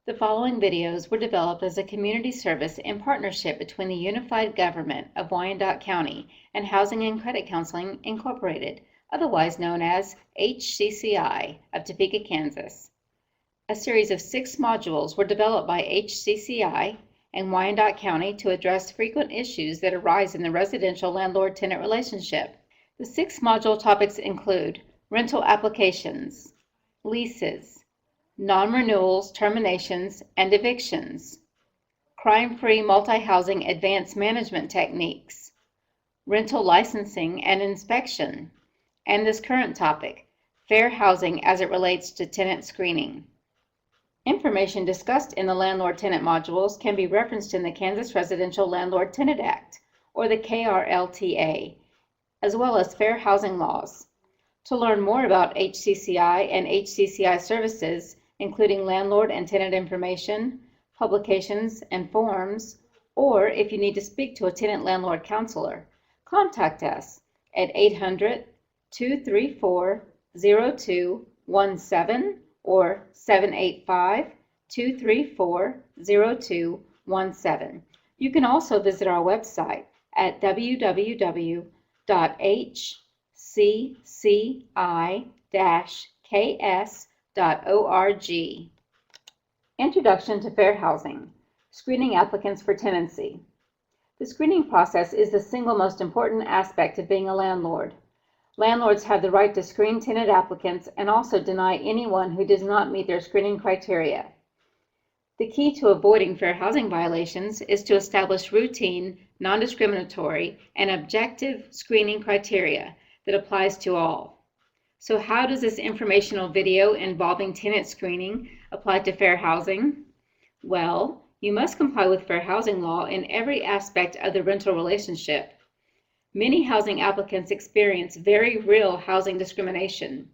The following videos were developed as a community service in partnership between the Unified Government of Wyandotte County and Housing and Credit Counseling, Incorporated, otherwise known as HCCI of Topeka, Kansas. A series of 6 modules were developed by HCCI and Wyandotte County to address frequent issues that arise in the residential landlord-tenant relationship. The 6 module topics include rental applications, leases, non-renewals, terminations, and evictions, crime-free multi-housing advanced management techniques, rental licensing and inspection, and this current topic, fair housing as it relates to tenant screening. Information discussed in the landlord-tenant modules can be referenced in the Kansas Residential Landlord-Tenant Act, or the KRLTA, as well as fair housing laws. To learn more about HCCI and HCCI services, including landlord and tenant information, publications, and forms, or if you need to speak to a tenant landlord counselor, contact us at 800-234-0217 or 785-234-0217. You can also visit our website at www.hcci-ks.org. Introduction to Fair Housing, Screening Applicants for Tenancy. The screening process is the single most important aspect of being a landlord. Landlords have the right to screen tenant applicants and also deny anyone who does not meet their screening criteria. The key to avoiding fair housing violations is to establish routine, non-discriminatory, and objective screening criteria that applies to all. So how does this informational video involving tenant screening apply to fair housing? Well, you must comply with fair housing law in every aspect of the rental relationship. Many housing applicants experience very real housing discrimination.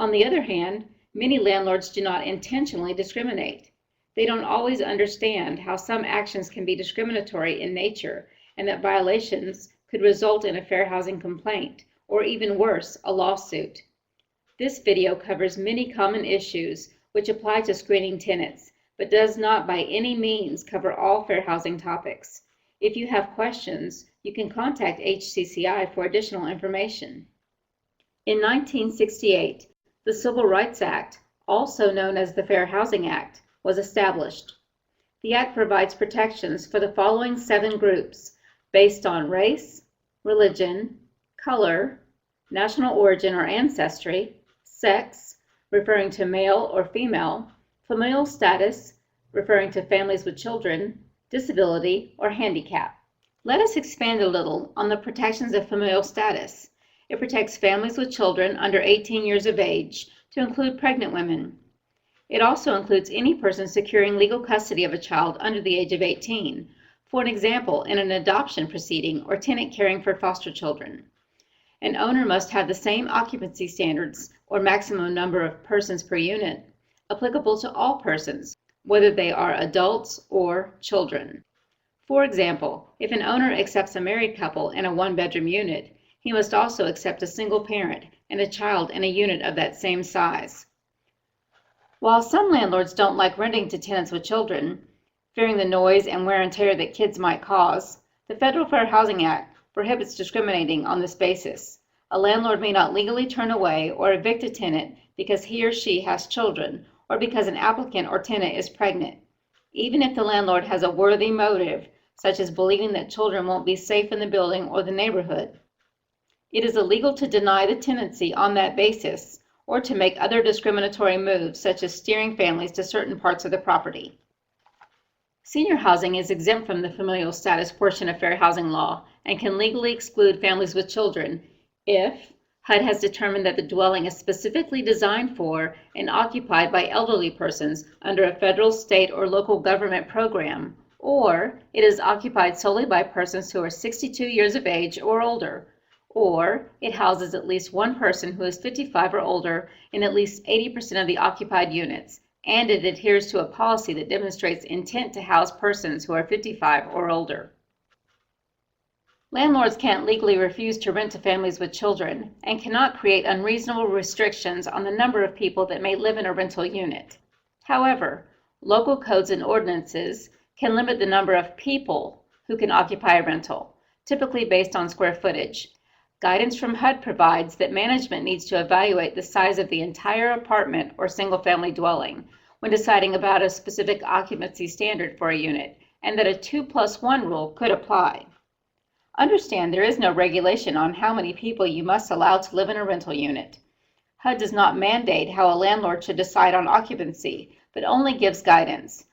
On the other hand, many landlords do not intentionally discriminate. They don't always understand how some actions can be discriminatory in nature and that violations could result in a fair housing complaint, or even worse, a lawsuit. This video covers many common issues which apply to screening tenants, but does not by any means cover all fair housing topics. If you have questions, you can contact HCCI for additional information. In 1968, the Civil Rights Act, also known as the Fair Housing Act, was established. The Act provides protections for the following 7 groups based on race, religion, color, national origin or ancestry, sex, referring to male or female, familial status, referring to families with children, disability, or handicap. Let us expand a little on the protections of familial status. It protects families with children under 18 years of age, to include pregnant women. It also includes any person securing legal custody of a child under the age of 18, for an example, in an adoption proceeding or tenant caring for foster children. An owner must have the same occupancy standards, or maximum number of persons per unit, applicable to all persons, whether they are adults or children. For example, if an owner accepts a married couple in a 1-bedroom unit, he must also accept a single parent and a child in a unit of that same size. While some landlords don't like renting to tenants with children, fearing the noise and wear and tear that kids might cause, the Federal Fair Housing Act prohibits discriminating on this basis. A landlord may not legally turn away or evict a tenant because he or she has children, or because an applicant or tenant is pregnant, even if the landlord has a worthy motive, such as believing that children won't be safe in the building or the neighborhood. It is illegal to deny the tenancy on that basis, or to make other discriminatory moves, such as steering families to certain parts of the property. Senior housing is exempt from the familial status portion of fair housing law and can legally exclude families with children if HUD has determined that the dwelling is specifically designed for and occupied by elderly persons under a federal, state, or local government program, or it is occupied solely by persons who are 62 years of age or older, or it houses at least one person who is 55 or older in at least 80% of the occupied units, and it adheres to a policy that demonstrates intent to house persons who are 55 or older. Landlords can't legally refuse to rent to families with children and cannot create unreasonable restrictions on the number of people that may live in a rental unit. However, Local codes and ordinances can limit the number of people who can occupy a rental, typically based on square footage. Guidance from HUD provides that management needs to evaluate the size of the entire apartment or single-family dwelling when deciding about a specific occupancy standard for a unit, and that a 2+1 rule could apply. Understand there is no regulation on how many people you must allow to live in a rental unit. HUD does not mandate how a landlord should decide on occupancy, but only gives guidance.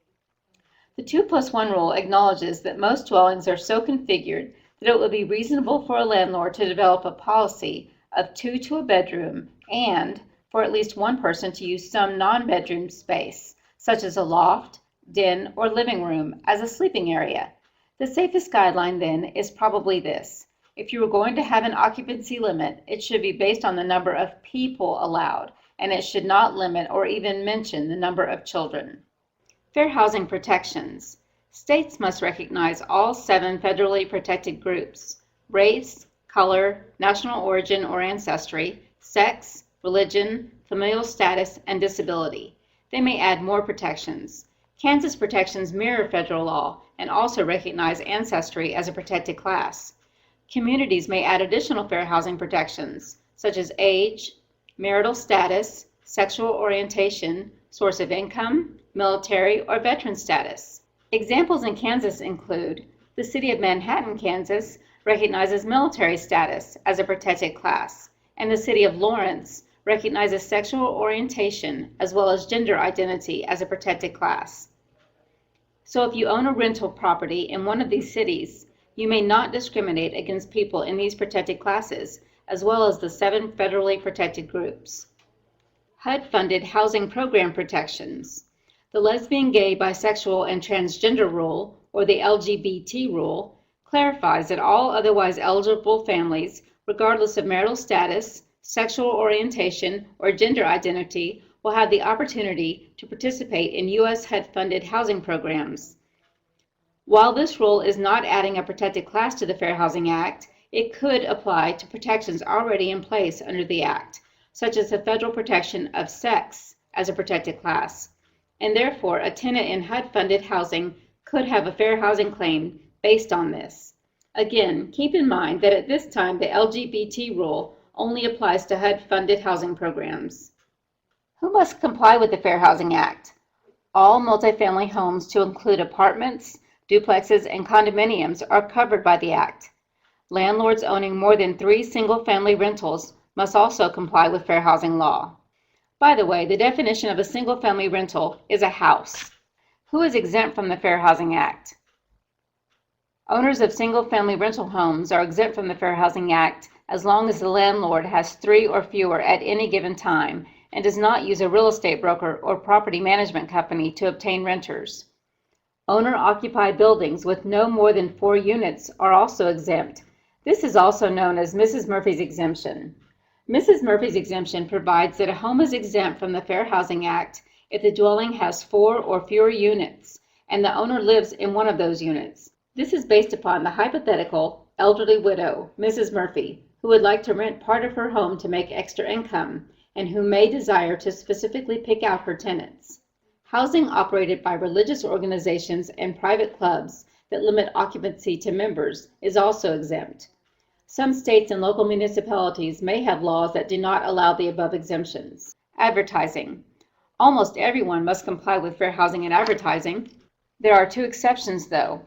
The 2+1 rule acknowledges that most dwellings are so configured that it would be reasonable for a landlord to develop a policy of 2 to a bedroom and for at least one person to use some non-bedroom space, such as a loft, den, or living room, as a sleeping area. The safest guideline then is probably this: if you are going to have an occupancy limit, it should be based on the number of people allowed, and it should not limit or even mention the number of children. Fair housing protections. States must recognize all 7 federally protected groups: race, color, national origin or ancestry, sex, religion, familial status, and disability. They may add more protections. Kansas protections mirror federal law and also recognize ancestry as a protected class. Communities may add additional fair housing protections, such as age, marital status, sexual orientation, source of income, military, or veteran status. Examples in Kansas include the City of Manhattan, Kansas, recognizes military status as a protected class, and the City of Lawrence recognizes sexual orientation as well as gender identity as a protected class. So if you own a rental property in one of these cities, you may not discriminate against people in these protected classes, as well as the 7 federally protected groups. HUD-funded housing program protections. The lesbian, gay, bisexual, and transgender rule, or the LGBT rule, clarifies that all otherwise eligible families, regardless of marital status, sexual orientation, or gender identity, will have the opportunity to participate in U.S. HUD-funded housing programs. While this rule is not adding a protected class to the Fair Housing Act, it could apply to protections already in place under the Act, such as the federal protection of sex as a protected class, and therefore a tenant in HUD-funded housing could have a fair housing claim based on this. Again, keep in mind that at this time the LGBT rule only applies to HUD-funded housing programs. Who must comply with the Fair Housing Act? All multifamily homes, to include apartments, duplexes, and condominiums, are covered by the Act. Landlords owning more than 3 single-family rentals must also comply with fair housing law. By the way, the definition of a single-family rental is a house. Who is exempt from the Fair Housing Act? Owners of single-family rental homes are exempt from the Fair Housing Act as long as the landlord has 3 or fewer at any given time and does not use a real estate broker or property management company to obtain renters. Owner-occupied buildings with no more than 4 units are also exempt. This is also known as Mrs. Murphy's exemption. Mrs. Murphy's exemption provides that a home is exempt from the Fair Housing Act if the dwelling has 4 or fewer units and the owner lives in one of those units. This is based upon the hypothetical elderly widow, Mrs. Murphy, who would like to rent part of her home to make extra income and who may desire to specifically pick out her tenants. Housing operated by religious organizations and private clubs that limit occupancy to members is also exempt. Some states and local municipalities may have laws that do not allow the above exemptions. Advertising. Almost everyone must comply with fair housing and advertising. There are 2 exceptions, though.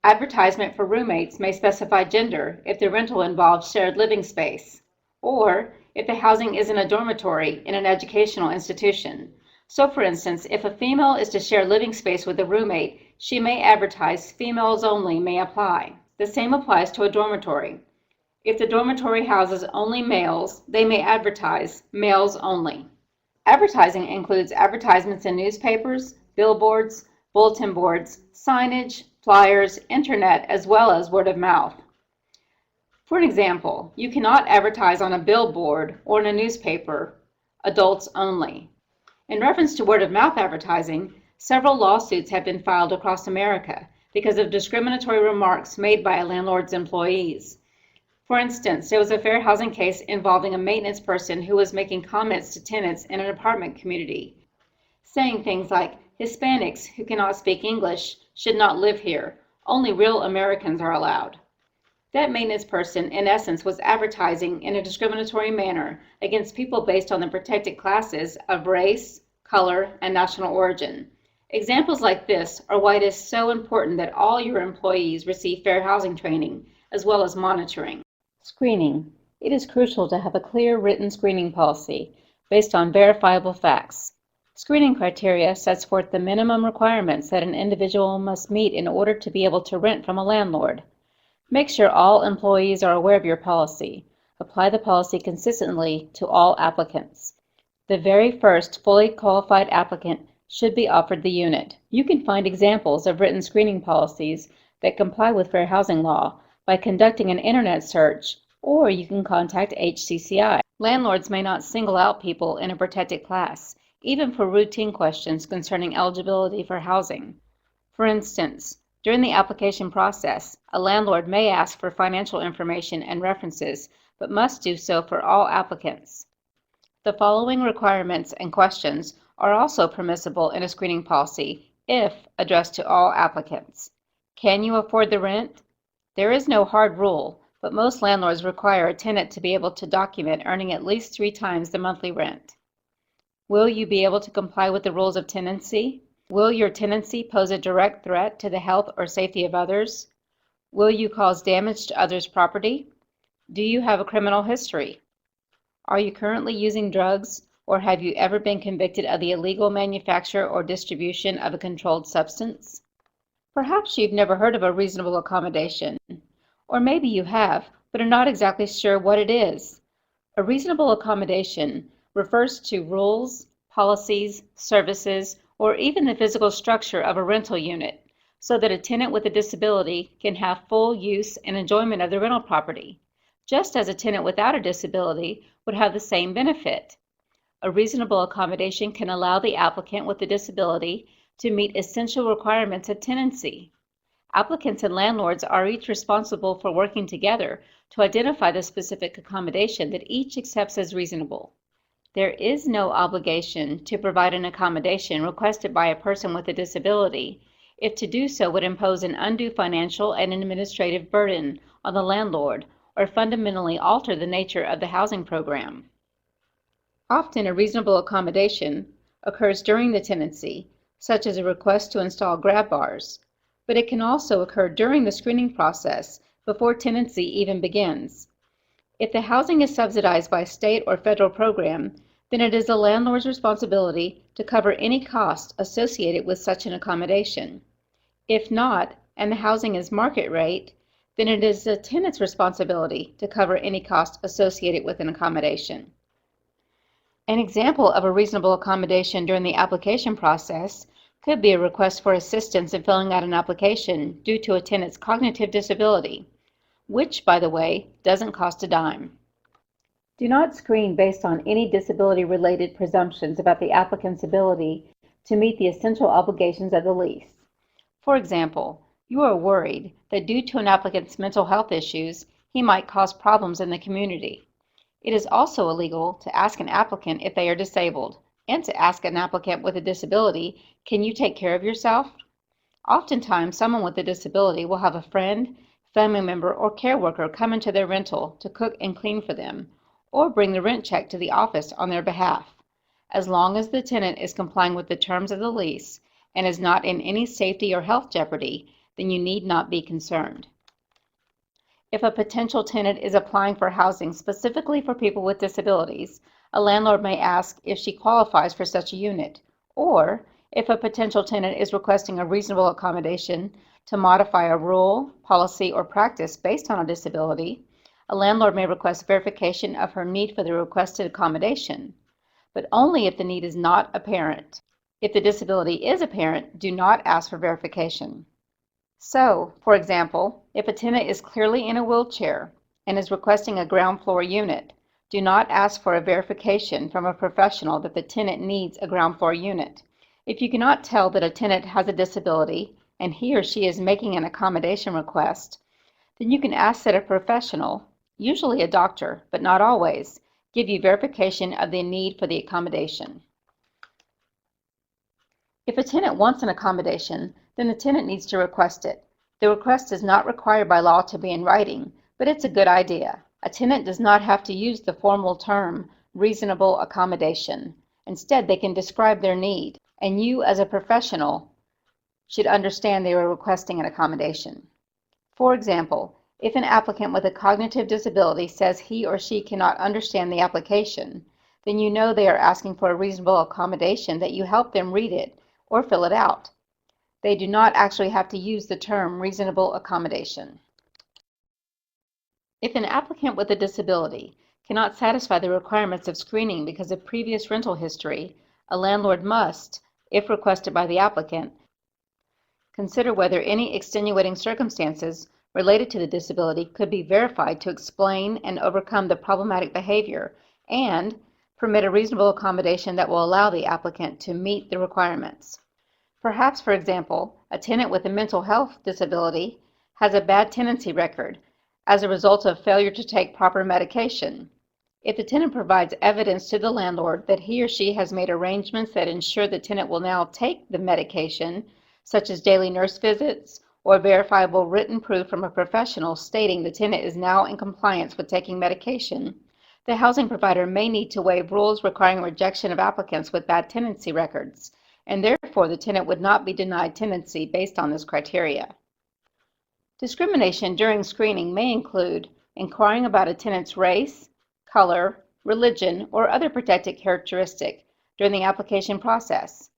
Advertisement for roommates may specify gender if the rental involves shared living space, or if the housing is in a dormitory in an educational institution. So for instance, if a female is to share living space with a roommate, she may advertise females only may apply. The same applies to a dormitory. If the dormitory houses only males, they may advertise males only. Advertising includes advertisements in newspapers, billboards, bulletin boards, signage, flyers, internet, as well as word of mouth. For an example, you cannot advertise on a billboard or in a newspaper, adults only. In reference to word of mouth advertising, several lawsuits have been filed across America because of discriminatory remarks made by a landlord's employees. For instance, there was a fair housing case involving a maintenance person who was making comments to tenants in an apartment community, saying things like, Hispanics who cannot speak English should not live here. Only real Americans are allowed. That maintenance person, in essence, was advertising in a discriminatory manner against people based on the protected classes of race, color, and national origin. Examples like this are why it is so important that all your employees receive fair housing training, as well as monitoring. Screening. It is crucial to have a clear written screening policy based on verifiable facts. Screening criteria sets forth the minimum requirements that an individual must meet in order to be able to rent from a landlord. Make sure all employees are aware of your policy. Apply the policy consistently to all applicants. The very first fully qualified applicant should be offered the unit. You can find examples of written screening policies that comply with fair housing law by conducting an internet search, or you can contact HCCI. Landlords may not single out people in a protected class, even for routine questions concerning eligibility for housing. For instance, during the application process, a landlord may ask for financial information and references, but must do so for all applicants. The following requirements and questions are also permissible in a screening policy if addressed to all applicants. Can you afford the rent? There is no hard rule, but most landlords require a tenant to be able to document earning at least 3 times the monthly rent. Will you be able to comply with the rules of tenancy? Will your tenancy pose a direct threat to the health or safety of others? Will you cause damage to others' property? Do you have a criminal history? Are you currently using drugs, or have you ever been convicted of the illegal manufacture or distribution of a controlled substance? Perhaps you've never heard of a reasonable accommodation, or maybe you have, but are not exactly sure what it is. A reasonable accommodation refers to rules, policies, services, or even the physical structure of a rental unit, so that a tenant with a disability can have full use and enjoyment of the rental property, just as a tenant without a disability would have the same benefit. A reasonable accommodation can allow the applicant with a disability to meet essential requirements of tenancy. Applicants and landlords are each responsible for working together to identify the specific accommodation that each accepts as reasonable. There is no obligation to provide an accommodation requested by a person with a disability if to do so would impose an undue financial and administrative burden on the landlord or fundamentally alter the nature of the housing program. Often a reasonable accommodation occurs during the tenancy, such as a request to install grab bars, but it can also occur during the screening process before tenancy even begins. If the housing is subsidized by a state or federal program, then it is the landlord's responsibility to cover any cost associated with such an accommodation. If not, and the housing is market rate, then it is the tenant's responsibility to cover any cost associated with an accommodation. An example of a reasonable accommodation during the application process could be a request for assistance in filling out an application due to a tenant's cognitive disability, which, by the way, doesn't cost a dime. Do not screen based on any disability-related presumptions about the applicant's ability to meet the essential obligations of the lease. For example, you are worried that due to an applicant's mental health issues, he might cause problems in the community. It is also illegal to ask an applicant if they are disabled, and to ask an applicant with a disability, can you take care of yourself? Oftentimes, someone with a disability will have a friend, family member, or care worker come into their rental to cook and clean for them, or bring the rent check to the office on their behalf. As long as the tenant is complying with the terms of the lease and is not in any safety or health jeopardy, then you need not be concerned. If a potential tenant is applying for housing specifically for people with disabilities, a landlord may ask if she qualifies for such a unit, or if a potential tenant is requesting a reasonable accommodation to modify a rule, policy, or practice based on a disability, a landlord may request verification of her need for the requested accommodation, but only if the need is not apparent. If the disability is apparent, do not ask for verification. So, for example, if a tenant is clearly in a wheelchair and is requesting a ground floor unit, do not ask for a verification from a professional that the tenant needs a ground floor unit. If you cannot tell that a tenant has a disability and he or she is making an accommodation request, then you can ask that a professional, usually a doctor, but not always, give you verification of the need for the accommodation. If a tenant wants an accommodation, then the tenant needs to request it. The request is not required by law to be in writing, but it's a good idea. A tenant does not have to use the formal term reasonable accommodation. Instead, they can describe their need, and you as a professional should understand they are requesting an accommodation. For example, if an applicant with a cognitive disability says he or she cannot understand the application, then you know they are asking for a reasonable accommodation that you help them read it or fill it out. They do not actually have to use the term reasonable accommodation. If an applicant with a disability cannot satisfy the requirements of screening because of previous rental history, a landlord must, if requested by the applicant, consider whether any extenuating circumstances related to the disability could be verified to explain and overcome the problematic behavior and permit a reasonable accommodation that will allow the applicant to meet the requirements. Perhaps, for example, a tenant with a mental health disability has a bad tenancy record as a result of failure to take proper medication. If the tenant provides evidence to the landlord that he or she has made arrangements that ensure the tenant will now take the medication, such as daily nurse visits or verifiable written proof from a professional stating the tenant is now in compliance with taking medication, the housing provider may need to waive rules requiring rejection of applicants with bad tenancy records, and therefore the tenant would not be denied tenancy based on this criteria. Discrimination during screening may include inquiring about a tenant's race, color, religion, or other protected characteristic during the application process.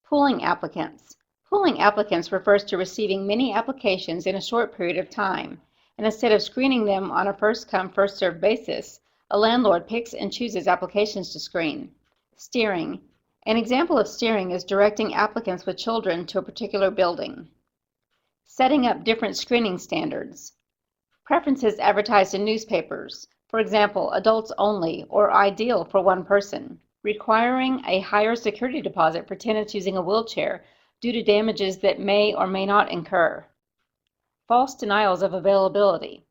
Pooling applicants. Pooling applicants refers to receiving many applications in a short period of time, and instead of screening them on a first-come, first-served basis, a landlord picks and chooses applications to screen. Steering. An example of steering is directing applicants with children to a particular building. Setting up different screening standards. Preferences advertised in newspapers, for example, adults only or ideal for one person. Requiring a higher security deposit for tenants using a wheelchair due to damages that may or may not incur. False denials of availability.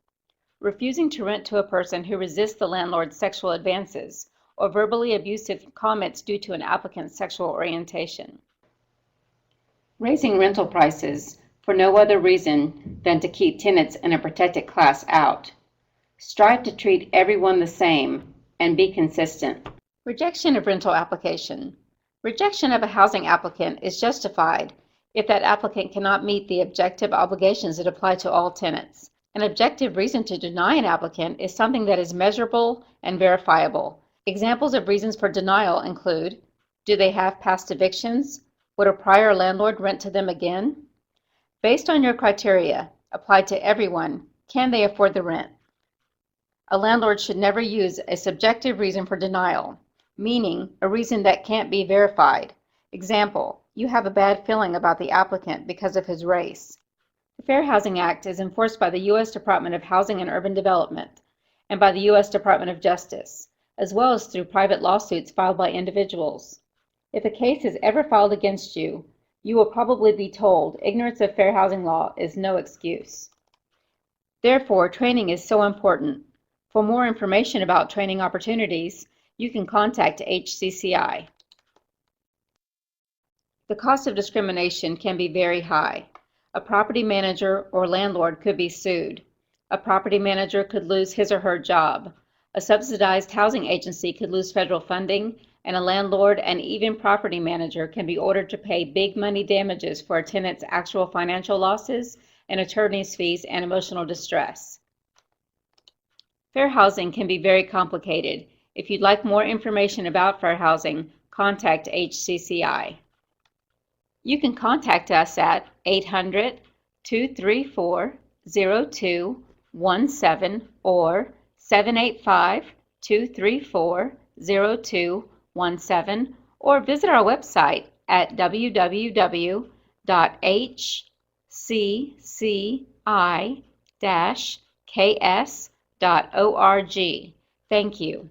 Refusing to rent to a person who resists the landlord's sexual advances or verbally abusive comments due to an applicant's sexual orientation. Raising rental prices for no other reason than to keep tenants in a protected class out. Strive to treat everyone the same and be consistent. Rejection of rental application. Rejection of a housing applicant is justified if that applicant cannot meet the objective obligations that apply to all tenants. An objective reason to deny an applicant is something that is measurable and verifiable. Examples of reasons for denial include: do they have past evictions? Would a prior landlord rent to them again? Based on your criteria, applied to everyone, can they afford the rent? A landlord should never use a subjective reason for denial, meaning a reason that can't be verified. Example, you have a bad feeling about the applicant because of his race. The Fair Housing Act is enforced by the U.S. Department of Housing and Urban Development and by the U.S. Department of Justice, as well as through private lawsuits filed by individuals. If a case is ever filed against you, you will probably be told ignorance of fair housing law is no excuse. Therefore, training is so important. For more information about training opportunities, you can contact HCCI. The cost of discrimination can be very high. A property manager or landlord could be sued. A property manager could lose his or her job. A subsidized housing agency could lose federal funding, and a landlord and even property manager can be ordered to pay big money damages for a tenant's actual financial losses and attorney's fees and emotional distress. Fair housing can be very complicated. If you'd like more information about fair housing, contact HCCI. You can contact us at 800-234-0217 or 785-234-0217 or visit our website at www.hcci-ks.org. Thank you.